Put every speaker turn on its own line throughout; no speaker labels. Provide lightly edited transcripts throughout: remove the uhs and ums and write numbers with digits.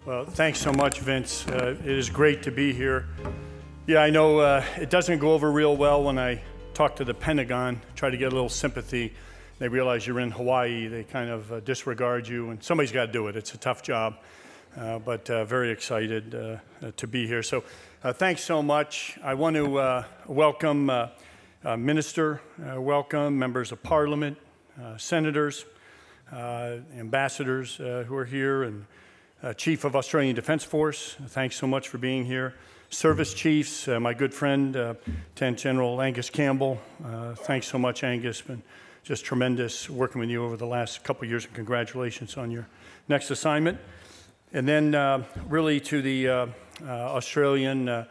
Well, thanks so much, Vince. It is great to be here. Yeah, I know it doesn't go over real well when I talk to the Pentagon, try to get a little sympathy. They realize you're in Hawaii, they kind of disregard you, and somebody's got to do it. It's a tough job, but very excited to be here. So thanks so much. I want to welcome Minister, welcome members of Parliament, senators, ambassadors who are here, and Chief of Australian Defence Force, thanks so much for being here. Service chiefs, my good friend, Lieutenant General Angus Campbell, thanks so much, Angus. Been just tremendous working with you over the last couple of years, and congratulations on your next assignment. And then really to the Australian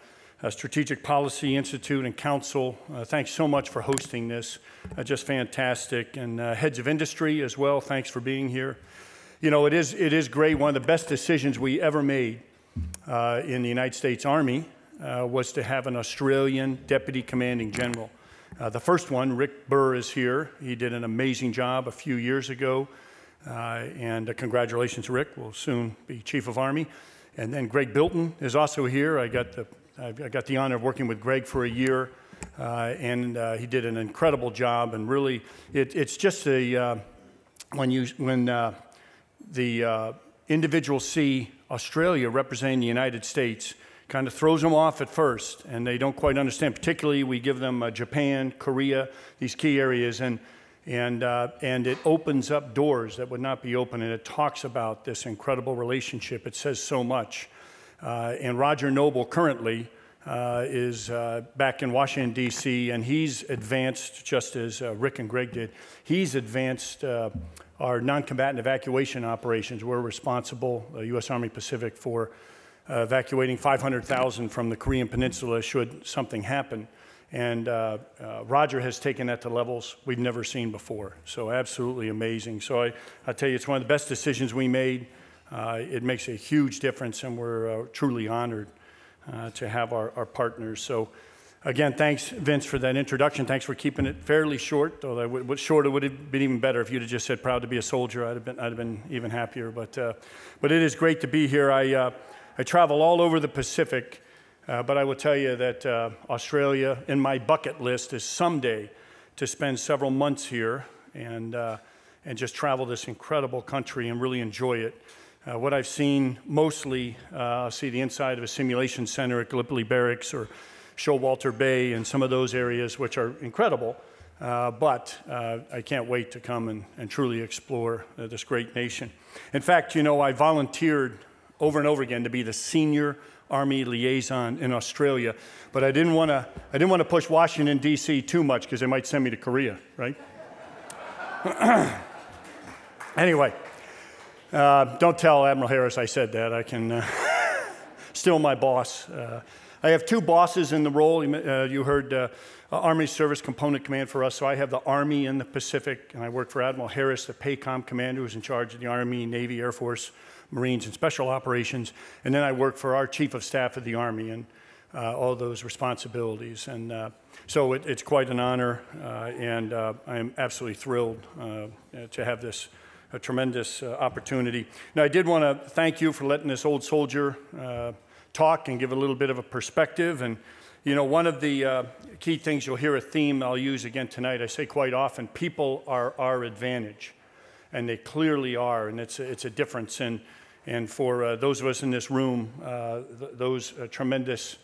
Strategic Policy Institute and Council, thanks so much for hosting this, just fantastic. And heads of industry as well, thanks for being here. You know, it is great. One of the best decisions we ever made in the United States Army was to have an Australian Deputy Commanding General. The first one, Rick Burr, is here. He did an amazing job a few years ago. And congratulations, Rick. Will soon be Chief of Army. And then Greg Bilton is also here. I got the honor of working with Greg for a year. And he did an incredible job. And really, it's just when the individuals see Australia representing the United States, kind of throws them off at first, and they don't quite understand. Particularly, we give them Japan, Korea, these key areas, and it opens up doors that would not be open, and it talks about this incredible relationship. It says so much. And Roger Noble currently is back in Washington, D.C., and he's advanced, just as Rick and Greg did, he's advanced our non-combatant evacuation operations. We're responsible, U.S. Army Pacific, for evacuating 500,000 from the Korean Peninsula should something happen. And Roger has taken that to levels we've never seen before. So absolutely amazing. So I tell you, it's one of the best decisions we made. It makes a huge difference, and we're truly honored to have our partners. So again, thanks, Vince, for that introduction. Thanks for keeping it fairly short, although shorter would have been even better if you'd have just said proud to be a soldier. I'd have been even happier. But it is great to be here. I travel all over the Pacific, but I will tell you that Australia, in my bucket list, is someday to spend several months here and just travel this incredible country and really enjoy it. What I've seen mostly, see the inside of a simulation center at Gallipoli Barracks or Showalter Bay and some of those areas, which are incredible, but I can't wait to come and truly explore this great nation. In fact, you know, I volunteered over and over again to be the senior Army liaison in Australia, but I didn't want to push Washington, D.C. too much because they might send me to Korea, right? Anyway, don't tell Admiral Harris I said that. I can still my boss. I have two bosses in the role. You heard Army Service Component Command for us, so I have the Army in the Pacific, and I work for Admiral Harris, the PACOM commander who's in charge of the Army, Navy, Air Force, Marines, and Special Operations, and then I work for our Chief of Staff of the Army and all those responsibilities. And so it's quite an honor, and I am absolutely thrilled to have this tremendous opportunity. Now, I did want to thank you for letting this old soldier talk and give a little bit of a perspective. And you know, one of the key things, you'll hear a theme I'll use again tonight. I say quite often, people are our advantage, and they clearly are, and it's a difference. And for those of us in this room, those tremendous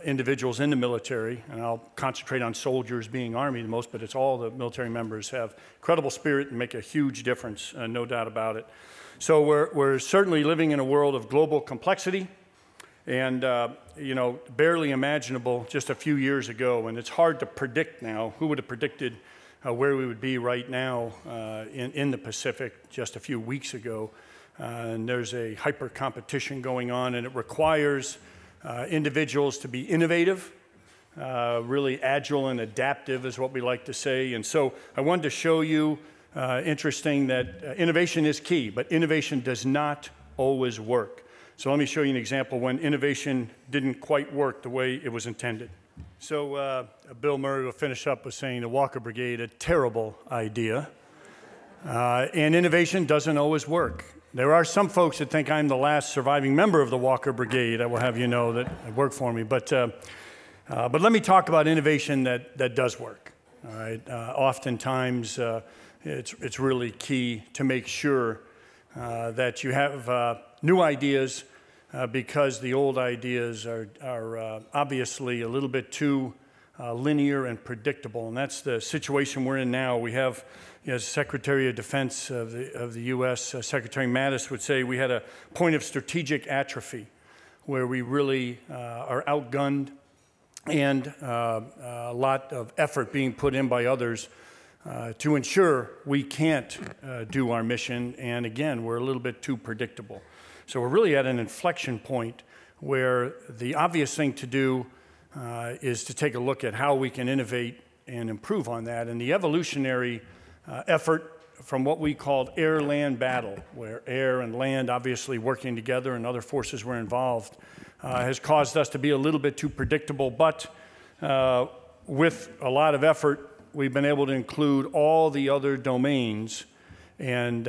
individuals in the military, and I'll concentrate on soldiers being Army the most, but it's all the military members have incredible spirit and make a huge difference, no doubt about it. So we're certainly living in a world of global complexity and, you know, barely imaginable just a few years ago. And it's hard to predict now. Who would have predicted where we would be right now in the Pacific just a few weeks ago? And there's a hyper competition going on, and it requires individuals to be innovative, really agile and adaptive is what we like to say. And so I wanted to show you interesting that innovation is key, but innovation does not always work. So let me show you an example when innovation didn't quite work the way it was intended. So Bill Murray will finish up with saying the Walker Brigade, a terrible idea. And innovation doesn't always work. There are some folks that think I'm the last surviving member of the Walker Brigade. I will have you know that work for me. But let me talk about innovation that does work. All right. Oftentimes, it's really key to make sure that you have new ideas because the old ideas are obviously a little bit too linear and predictable. And that's the situation we're in now. We have, as Secretary of Defense of the U.S., Secretary Mattis would say, we had a point of strategic atrophy where we really are outgunned and a lot of effort being put in by others to ensure we can't do our mission. And again, we're a little bit too predictable. So we're really at an inflection point where the obvious thing to do is to take a look at how we can innovate and improve on that. And the evolutionary effort from what we called air-land battle, where air and land obviously working together and other forces were involved, has caused us to be a little bit too predictable. But with a lot of effort, we've been able to include all the other domains and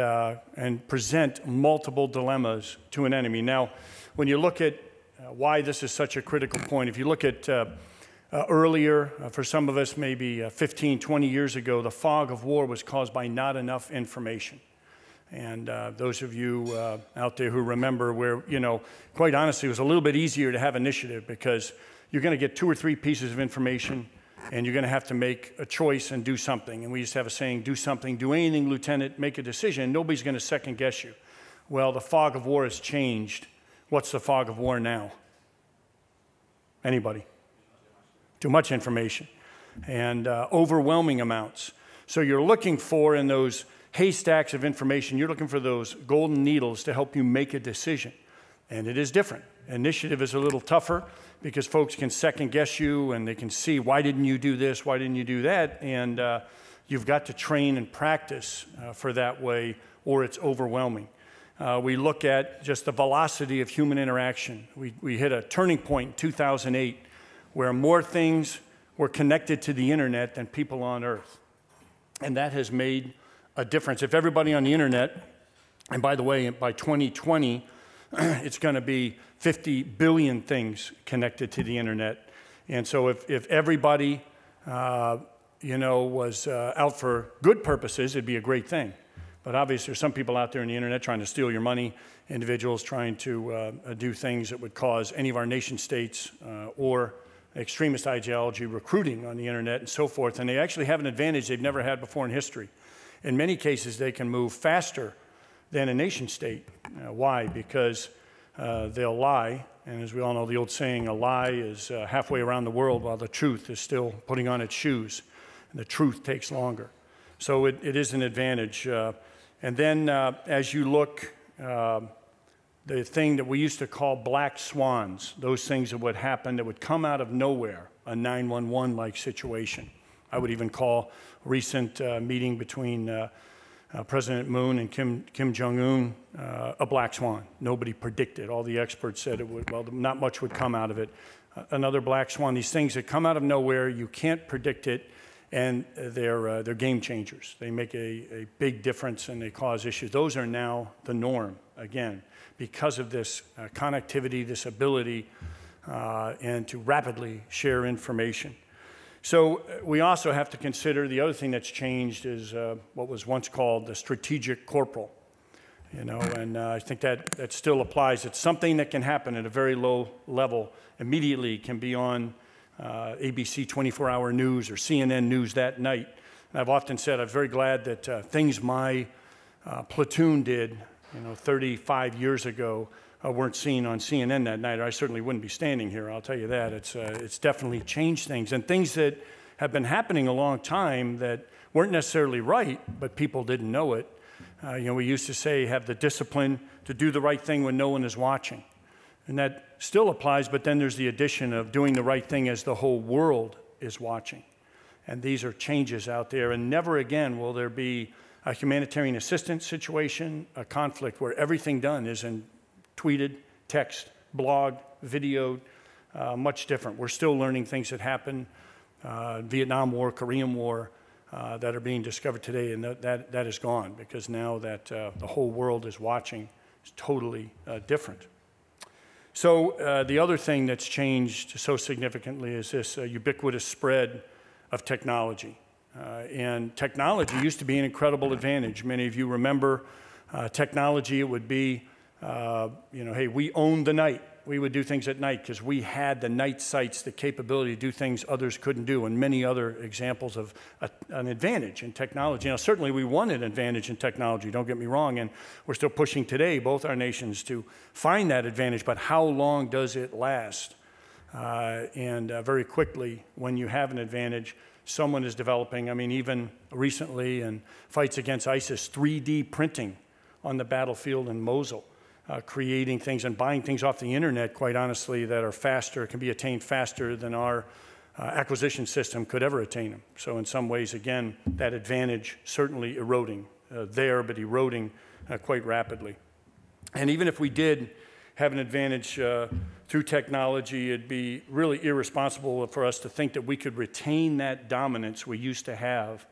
present multiple dilemmas to an enemy. Now, when you look at why this is such a critical point, if you look at earlier, for some of us maybe 15, 20 years ago, the fog of war was caused by not enough information. And those of you out there who remember where, quite honestly, it was a little bit easier to have initiative because you're going to get 2 or 3 pieces of information and you're going to have to make a choice and do something. And we used to have a saying, do something, do anything, Lieutenant, make a decision. Nobody's going to second guess you. Well, the fog of war has changed. What's the fog of war now? Anybody? Too much information and overwhelming amounts. So you're looking for, in those haystacks of information, you're looking for those golden needles to help you make a decision. And it is different. Initiative is a little tougher because folks can second guess you and they can see, why didn't you do this? Why didn't you do that? And you've got to train and practice for that way, or it's overwhelming. We look at just the velocity of human interaction. We hit a turning point in 2008 where more things were connected to the internet than people on Earth. And that has made a difference. If everybody on the internet, and by the way, by 2020, it's going to be 50 billion things connected to the internet. And so if everybody, was out for good purposes, it'd be a great thing. But obviously, there's some people out there on the internet trying to steal your money, individuals trying to do things that would cause any of our nation states or extremist ideology recruiting on the internet and so forth. And they actually have an advantage they've never had before in history. In many cases, they can move faster than a nation state. Why? Because they'll lie. And as we all know, the old saying, a lie is halfway around the world while the truth is still putting on its shoes. And the truth takes longer. So it is an advantage. And then as you look, the thing that we used to call black swans, those things that would happen that would come out of nowhere, a 911-like situation. I would even call a recent meeting between President Moon and Kim Jong-un a black swan. Nobody predicted. All the experts said it would, well, not much would come out of it. Another black swan, these things that come out of nowhere, you can't predict it, and they're game changers. They make a big difference and they cause issues. Those are now the norm, again, because of this connectivity, this ability, and to rapidly share information. So we also have to consider the other thing that's changed is what was once called the strategic corporal. And I think that still applies. It's something that can happen at a very low level immediately, can be on ABC 24-hour news or CNN news that night. And I've often said I'm very glad that things my platoon did 35 years ago weren't seen on CNN that night, or I certainly wouldn't be standing here, I'll tell you that. It's definitely changed things. And things that have been happening a long time that weren't necessarily right, but people didn't know it. We used to say, have the discipline to do the right thing when no one is watching. And that still applies, but then there's the addition of doing the right thing as the whole world is watching. And these are changes out there, and never again will there be a humanitarian assistance situation, a conflict where everything done is in tweeted, text, blog, videoed, much different. We're still learning things that happened, Vietnam War, Korean War, that are being discovered today, and that is gone, because now that the whole world is watching, it's totally different. So the other thing that's changed so significantly is this ubiquitous spread of technology. And technology used to be an incredible advantage. Many of you remember technology. It would be, hey, we owned the night. We would do things at night because we had the night sights, the capability to do things others couldn't do, and many other examples of an advantage in technology. Now, certainly we won an advantage in technology, don't get me wrong, and we're still pushing today, both our nations, to find that advantage, but how long does it last? Very quickly, when you have an advantage, someone is developing, even recently in fights against ISIS, 3D printing on the battlefield in Mosul. Creating things and buying things off the internet, quite honestly, that are faster, can be attained faster than our acquisition system could ever attain them. So in some ways, again, that advantage certainly eroding there, but eroding quite rapidly. And even if we did have an advantage through technology, it'd be really irresponsible for us to think that we could retain that dominance we used to have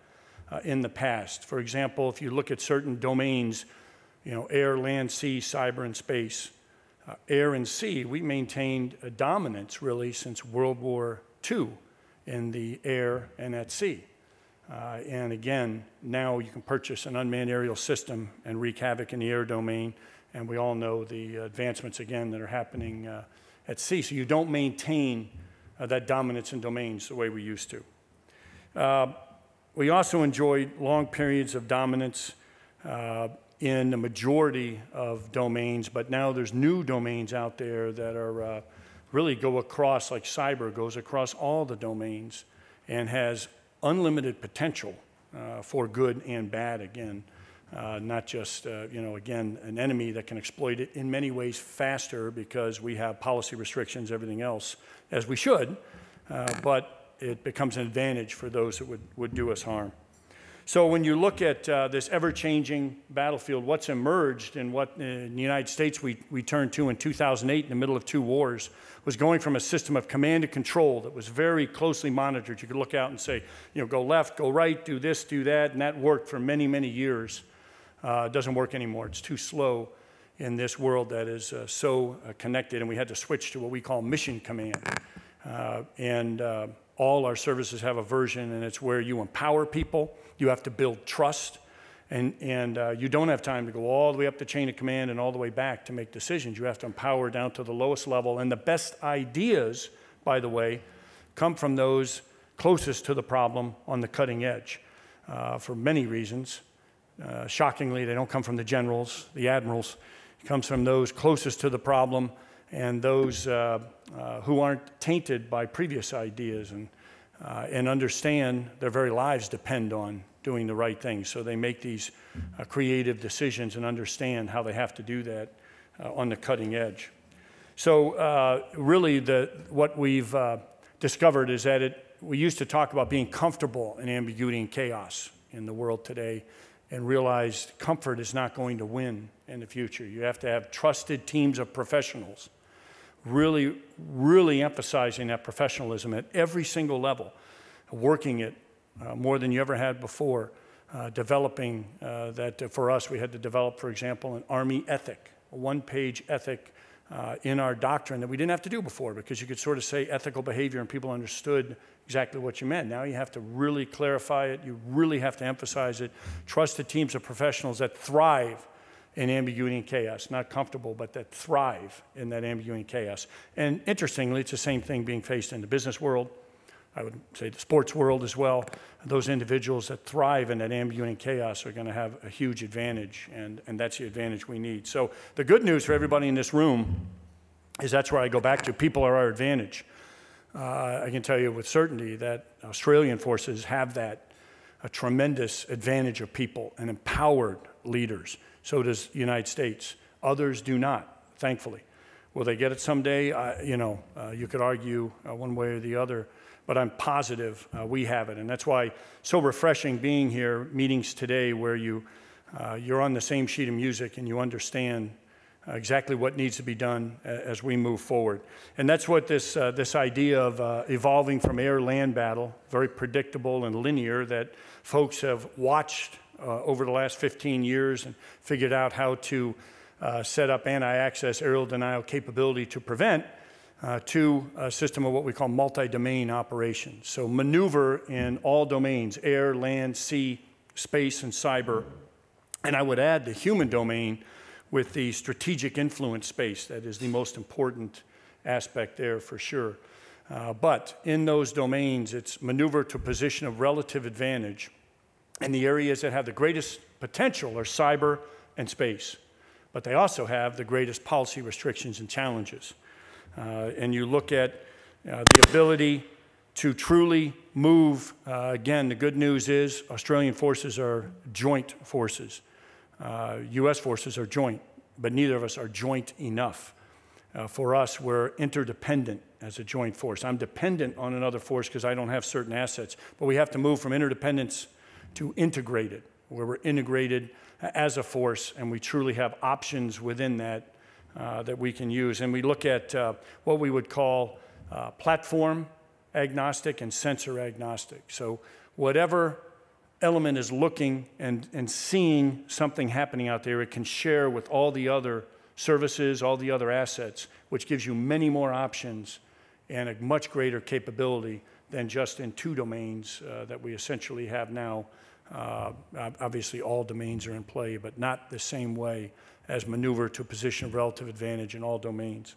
in the past. For example, if you look at certain domains, air, land, sea, cyber, and space. Air and sea, we maintained a dominance, really, since World War II in the air and at sea. And again, now you can purchase an unmanned aerial system and wreak havoc in the air domain, and we all know the advancements, again, that are happening at sea. So you don't maintain that dominance in domains the way we used to. We also enjoyed long periods of dominance in the majority of domains, but now there's new domains out there that are really go across, like cyber goes across all the domains and has unlimited potential for good and bad, again, not just, again, an enemy that can exploit it in many ways faster because we have policy restrictions, everything else, as we should, but it becomes an advantage for those that would do us harm. So when you look at this ever-changing battlefield, what's emerged and what in the United States we turned to in 2008 in the middle of 2 wars was going from a system of command and control that was very closely monitored. You could look out and say, go left, go right, do this, do that, and that worked for many, many years. It doesn't work anymore. It's too slow in this world that is so connected, and we had to switch to what we call mission command. All our services have a version, and it's where you empower people. You have to build trust, and you don't have time to go all the way up the chain of command and all the way back to make decisions. You have to empower down to the lowest level, and the best ideas, by the way, come from those closest to the problem on the cutting edge for many reasons. Shockingly, they don't come from the generals, the admirals. It comes from those closest to the problem and those who aren't tainted by previous ideas and understand their very lives depend on doing the right thing. So they make these creative decisions and understand how they have to do that on the cutting edge. So really what we've discovered is that we used to talk about being comfortable in ambiguity and chaos in the world today, and realized comfort is not going to win in the future. You have to have trusted teams of professionals, really, really emphasizing that professionalism at every single level, working it more than you ever had before, developing that for us, we had to develop, for example, an Army ethic, a 1-page ethic in our doctrine that we didn't have to do before, because you could sort of say ethical behavior and people understood exactly what you meant. Now you have to really clarify it. You really have to emphasize it. Trusted teams of professionals that thrive in ambiguity and chaos, not comfortable, but that thrive in that ambiguity and chaos. And interestingly, it's the same thing being faced in the business world. I would say the sports world as well. Those individuals that thrive in that ambiguity and chaos are going to have a huge advantage, and that's the advantage we need. So the good news for everybody in this room is that's where I go back to. People are our advantage. I can tell you with certainty that Australian forces have that, a tremendous advantage of people and empowered leaders. So does the United States. Others do not, thankfully. Will they get it someday? You could argue one way or the other, but I'm positive we have it. And that's why so refreshing being here, meetings today where you're on the same sheet of music and you understand exactly what needs to be done as we move forward. And that's what this idea of evolving from air-land battle, very predictable and linear, that folks have watched over the last 15 years and figured out how to set up anti-access aerial denial capability to prevent, to a system of what we call multi-domain operations. So maneuver in all domains, air, land, sea, space, and cyber. And I would add the human domain with the strategic influence space. That is the most important aspect there for sure. But in those domains, it's maneuver to a position of relative advantage. And the areas that have the greatest potential are cyber and space. But they also have the greatest policy restrictions and challenges. And you look at the ability to truly move. Again, the good news is Australian forces are joint forces. U.S. forces are joint, but neither of us are joint enough. For us, we're interdependent as a joint force. I'm dependent on another force because I don't have certain assets, but we have to move from interdependence to integrated, where we're integrated as a force, and we truly have options within that that we can use. And we look at what we would call platform agnostic and sensor agnostic. So whatever element is looking and seeing something happening out there, it can share with all the other services, all the other assets, which gives you many more options and a much greater capability than just in two domains that we essentially have now. Obviously, all domains are in play, but not the same way as maneuver to a position of relative advantage in all domains.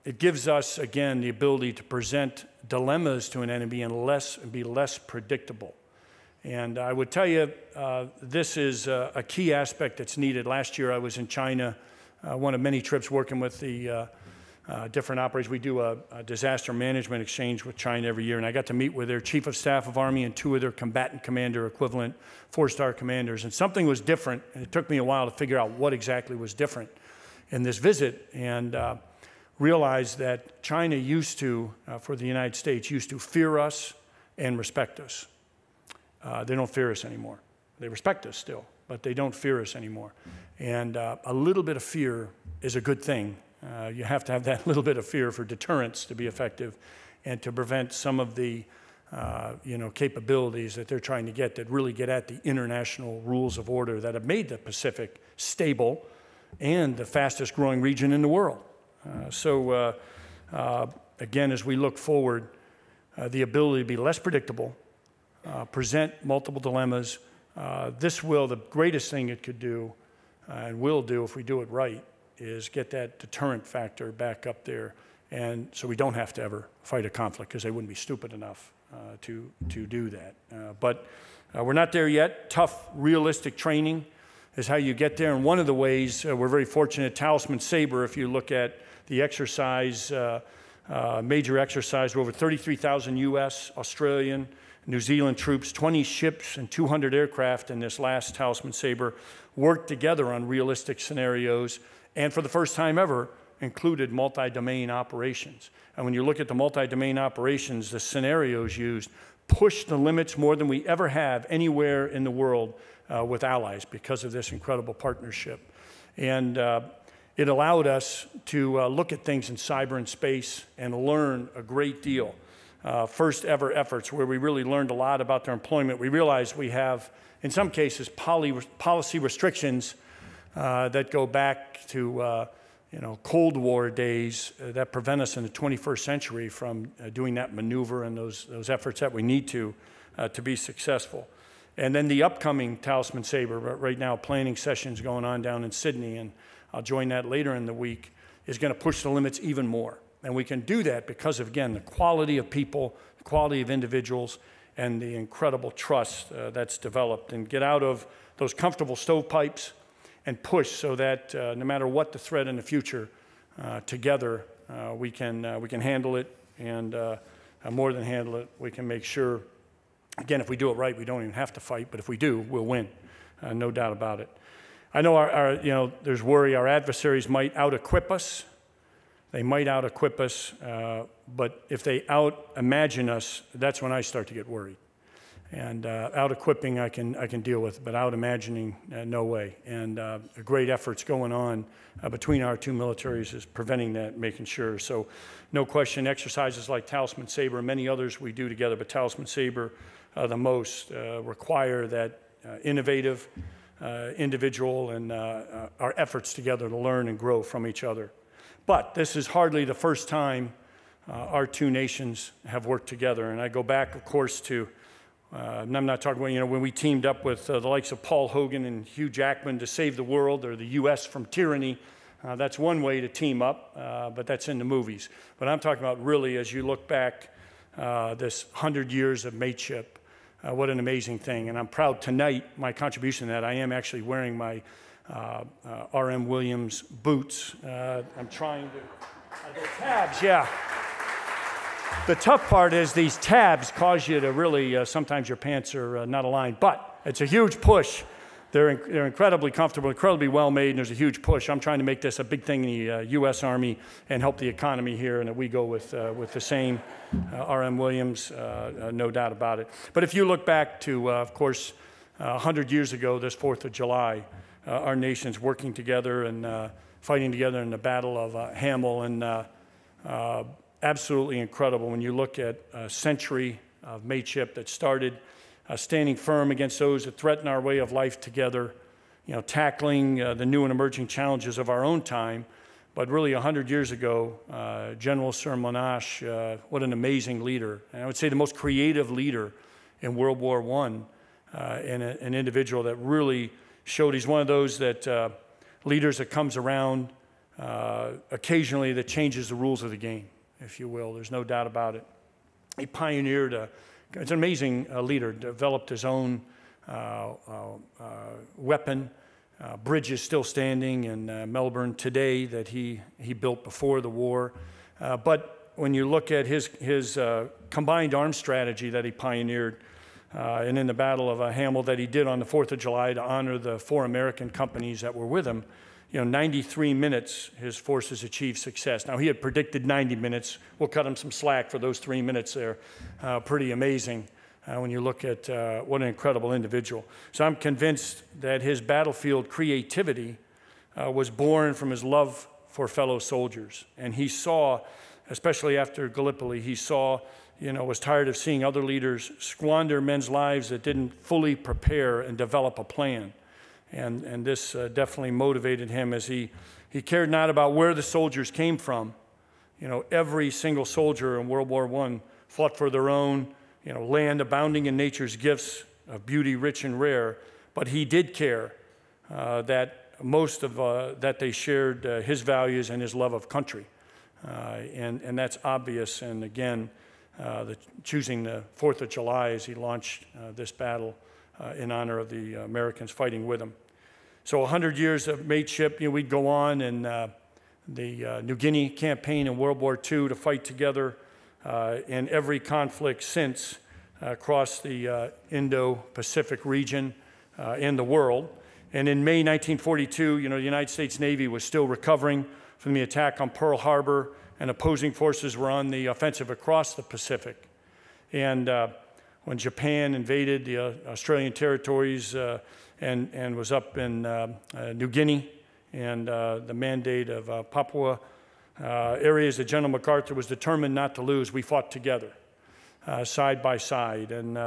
It gives us, again, the ability to present dilemmas to an enemy and be less predictable. And I would tell you, this is a key aspect that's needed. Last year, I was in China, one of many trips working with the different operators. We do a disaster management exchange with China every year, and I got to meet with their chief of staff of Army and two of their combatant commander equivalent four-star commanders. And something was different, and it took me a while to figure out what exactly was different in this visit, and realized that China used to, for the United States, used to fear us and respect us. They don't fear us anymore. They respect us still, but they don't fear us anymore. And a little bit of fear is a good thing. You have to have that little bit of fear for deterrence to be effective and to prevent some of the capabilities that they're trying to get that really get at the international rules of order that have made the Pacific stable and the fastest growing region in the world. Again, as we look forward, the ability to be less predictable, present multiple dilemmas, the greatest thing it could do and will do if we do it right is get that deterrent factor back up there, and so we don't have to ever fight a conflict because they wouldn't be stupid enough to do that. But we're not there yet. Tough, realistic training is how you get there, and one of the ways we're very fortunate, Talisman Sabre, if you look at the exercise, major exercise, where over 33,000 U.S., Australian, New Zealand troops, 20 ships, and 200 aircraft in this last Talisman Sabre worked together on realistic scenarios, and for the first time ever, included multi-domain operations. And when you look at the multi-domain operations, the scenarios used push the limits more than we ever have anywhere in the world with allies because of this incredible partnership. And it allowed us to look at things in cyber and space and learn a great deal. First ever efforts where we really learned a lot about their employment. We realized we have, in some cases, policy restrictions that go back to Cold War days that prevent us in the 21st century from doing that maneuver and those efforts that we need to be successful. And then the upcoming Talisman Sabre, right now planning sessions going on down in Sydney, and I'll join that later in the week, is going to push the limits even more. And we can do that because of, again, the quality of people, the quality of individuals, and the incredible trust that's developed, and get out of those comfortable stovepipes and push so that no matter what the threat in the future, together we can handle it, and more than handle it, we can make sure, again, if we do it right, we don't even have to fight, but if we do, we'll win, no doubt about it. I know there's worry our adversaries might out-equip us. They might out-equip us, but if they out-imagine us, that's when I start to get worried. And out-equipping I can deal with, but out-imagining, no way. And great efforts going on between our two militaries is preventing that, making sure. So no question, exercises like Talisman Sabre and many others we do together, but Talisman Sabre the most require that innovative individual and our efforts together to learn and grow from each other. But this is hardly the first time our two nations have worked together. And I go back, of course, to and I'm not talking about, when we teamed up with the likes of Paul Hogan and Hugh Jackman to save the world or the U.S. from tyranny. That's one way to team up, but that's in the movies. But I'm talking about really, as you look back, this 100 years of mateship, what an amazing thing. And I'm proud tonight, my contribution to that, I am actually wearing my R.M. Williams boots. I'm trying to, the tabs, yeah. The tough part is these tabs cause you to really, sometimes your pants are not aligned, but it's a huge push. They're incredibly comfortable, incredibly well made, and there's a huge push. I'm trying to make this a big thing in the U.S. Army and help the economy here, and that we go with the same R.M. Williams, no doubt about it. But if you look back to, of course, 100 years ago, this 4th of July, our nations working together and fighting together in the Battle of Hamel, and absolutely incredible when you look at a century of mateship that started standing firm against those that threaten our way of life together, tackling the new and emerging challenges of our own time. But really 100 years ago, General Sir Monash, what an amazing leader. And I would say the most creative leader in World War I, and an individual that really showed he's one of those that leaders that comes around occasionally that changes the rules of the game, if you will. There's no doubt about it. He pioneered it's an amazing leader, developed his own weapon. Bridge is still standing in Melbourne today that he built before the war. But when you look at his combined arms strategy that he pioneered, and in the Battle of Hamel that he did on the 4th of July to honor the 4 American companies that were with him, 93 minutes, his forces achieved success. Now, he had predicted 90 minutes. We'll cut him some slack for those 3 minutes there. Pretty amazing when you look at what an incredible individual. So I'm convinced that his battlefield creativity was born from his love for fellow soldiers. And he saw, especially after Gallipoli, he saw, was tired of seeing other leaders squander men's lives that didn't fully prepare and develop a plan. And this definitely motivated him as he cared not about where the soldiers came from. Every single soldier in World War I fought for their own, land abounding in nature's gifts of beauty rich and rare. But he did care that most of that they shared his values and his love of country. And that's obvious. And again, choosing the 4th of July as he launched this battle in honor of the Americans fighting with him. So 100 years of mateship, we'd go on in the New Guinea campaign in World War II to fight together in every conflict since across the Indo-Pacific region in the world. And in May 1942, the United States Navy was still recovering from the attack on Pearl Harbor, and opposing forces were on the offensive across the Pacific. And when Japan invaded the Australian territories and was up in New Guinea and the mandate of Papua, areas that General MacArthur was determined not to lose, we fought together, side by side. And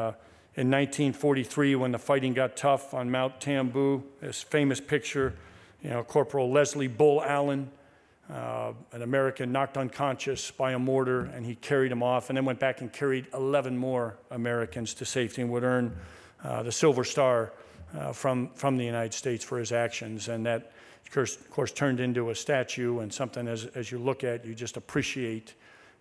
in 1943, when the fighting got tough on Mount Tambu, this famous picture, Corporal Leslie Bull Allen, an American knocked unconscious by a mortar, and he carried him off and then went back and carried 11 more Americans to safety and would earn the Silver Star from the United States for his actions. And that, of course, turned into a statue and something as you look at, you just appreciate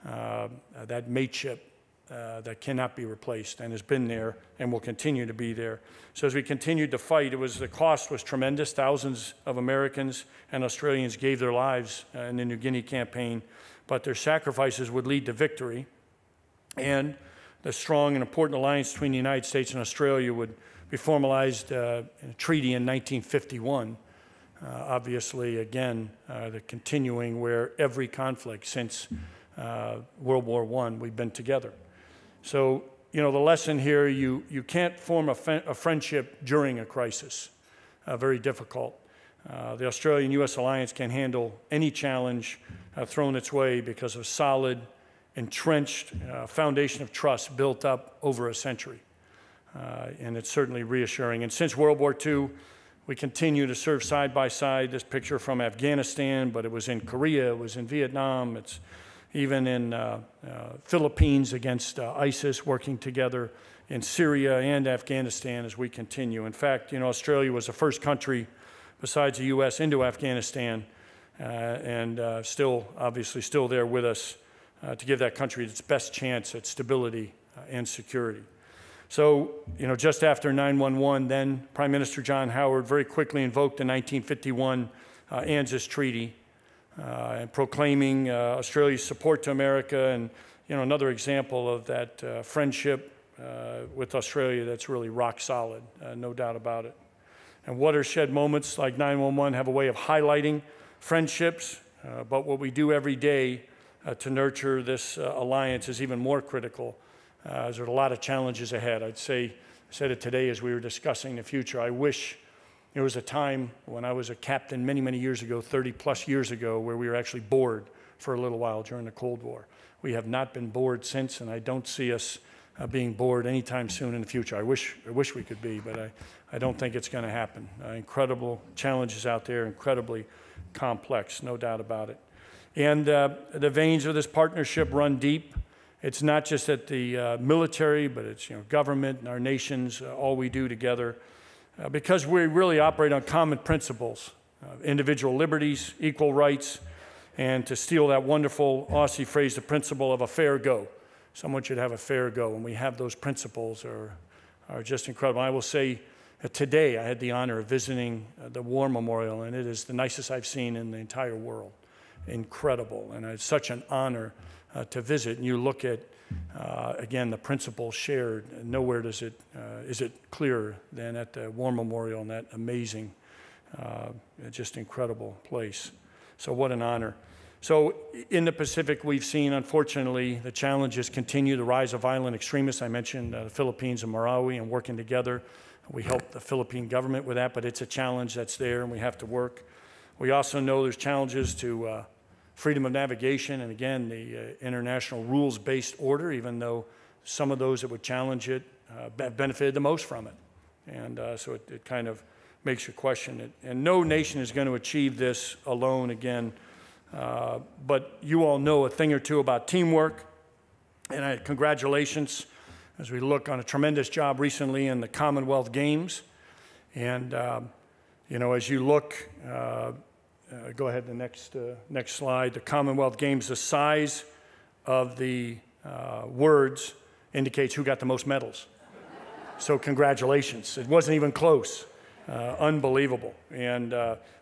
that mateship that cannot be replaced and has been there and will continue to be there. So as we continued to fight, the cost was tremendous. Thousands of Americans and Australians gave their lives in the New Guinea campaign, but their sacrifices would lead to victory. And the strong and important alliance between the United States and Australia would be formalized in a treaty in 1951. Obviously, again, the continuing where every conflict since World War I, we've been together. So the lesson here, you can't form a friendship during a crisis. Very difficult. The Australian-U.S. alliance can handle any challenge thrown its way because of solid, entrenched foundation of trust built up over a century. And it's certainly reassuring. And since World War II, we continue to serve side by side. This picture from Afghanistan, but it was in Korea, it was in Vietnam, it's even in Philippines against ISIS, working together in Syria and Afghanistan as we continue. In fact, Australia was the first country besides the U.S. into Afghanistan, and obviously still there with us to give that country its best chance at stability and security. So, just after 9/11, then Prime Minister John Howard very quickly invoked the 1951 ANZUS Treaty, and proclaiming Australia's support to America, and another example of that friendship with Australia that's really rock solid, no doubt about it. And watershed moments like 9/11 have a way of highlighting friendships, but what we do every day to nurture this alliance is even more critical. There's a lot of challenges ahead. I said it today as we were discussing the future. I wish there was a time when I was a captain many, many years ago, 30 plus years ago, where we were actually bored for a little while during the Cold War. We have not been bored since, and I don't see us being bored anytime soon in the future. I wish we could be, but I don't think it's going to happen. Incredible challenges out there, incredibly complex, no doubt about it. And the veins of this partnership run deep. It's not just at the military, but it's government and our nations, all we do together. Because we really operate on common principles, individual liberties, equal rights, and to steal that wonderful Aussie phrase, the principle of a fair go. Someone should have a fair go, and we have those principles are just incredible. I will say today I had the honor of visiting the War Memorial, and it is the nicest I've seen in the entire world. Incredible, and it's such an honor to visit. And you look at, again, the principles shared, and nowhere is it clearer than at the War Memorial and that amazing, just incredible place. So what an honor. So in the Pacific, we've seen, unfortunately, the challenges continue, the rise of violent extremists. I mentioned the Philippines and Marawi, and working together. We help the Philippine government with that, but it's a challenge that's there, and we have to work. We also know there's challenges to freedom of navigation, and again, the international rules-based order, even though some of those that would challenge it have benefited the most from it. And so it kind of makes you question it. And no nation is going to achieve this alone again. But you all know a thing or two about teamwork, and congratulations as we look on a tremendous job recently in the Commonwealth Games. And, as you look, go ahead to the next slide, the Commonwealth Games, the size of the words indicates who got the most medals. So congratulations. It wasn't even close. Unbelievable. And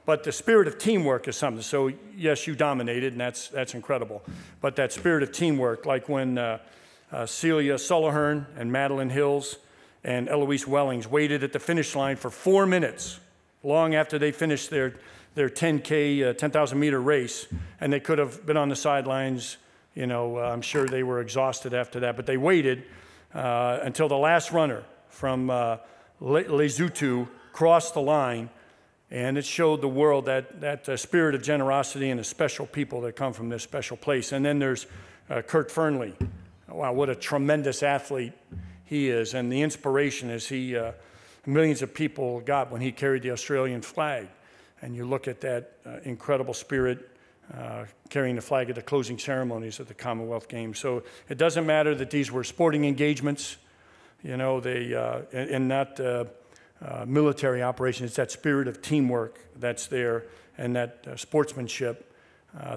but the spirit of teamwork is something. So yes, you dominated, and that's incredible. But that spirit of teamwork, like when Celia Sullahern and Madeline Hills and Eloise Wellings waited at the finish line for 4 minutes, long after they finished their 10K, 10,000 meter race, and they could have been on the sidelines. I'm sure they were exhausted after that, but they waited until the last runner from Lesotho crossed the line, and it showed the world that spirit of generosity and the special people that come from this special place. And then there's Kurt Fernley. Wow, what a tremendous athlete he is, and the inspiration is millions of people got when he carried the Australian flag. And you look at that incredible spirit carrying the flag at the closing ceremonies of the Commonwealth Games. So it doesn't matter that these were sporting engagements, and not military operations. It's that spirit of teamwork that's there, and that sportsmanship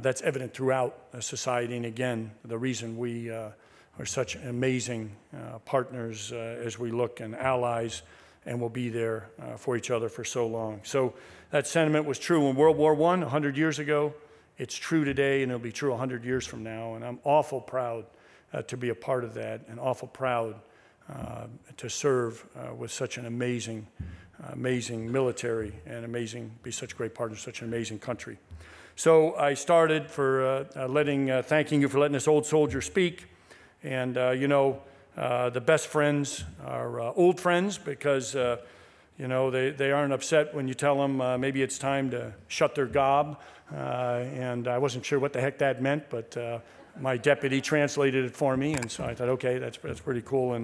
that's evident throughout society. And again, the reason we are such amazing partners as we look, and allies, and will be there for each other for so long. So that sentiment was true in World War I 100 years ago. It's true today, and it'll be true 100 years from now. And I'm awful proud to be a part of that, and awful proud to serve with such an amazing military, and be such great partners, such an amazing country. So I started for thanking you for letting this old soldier speak. And The best friends are old friends because, you know, they aren't upset when you tell them maybe it's time to shut their gob. And I wasn't sure what the heck that meant, but my deputy translated it for me. And so I thought, okay, that's pretty cool.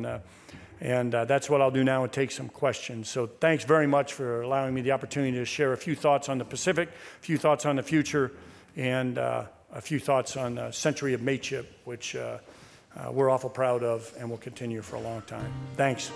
And that's what I'll do now and take some questions. So thanks very much for allowing me the opportunity to share a few thoughts on the Pacific, a few thoughts on the future, and a few thoughts on a century of mateship, which we're awful proud of and will continue for a long time. Thanks.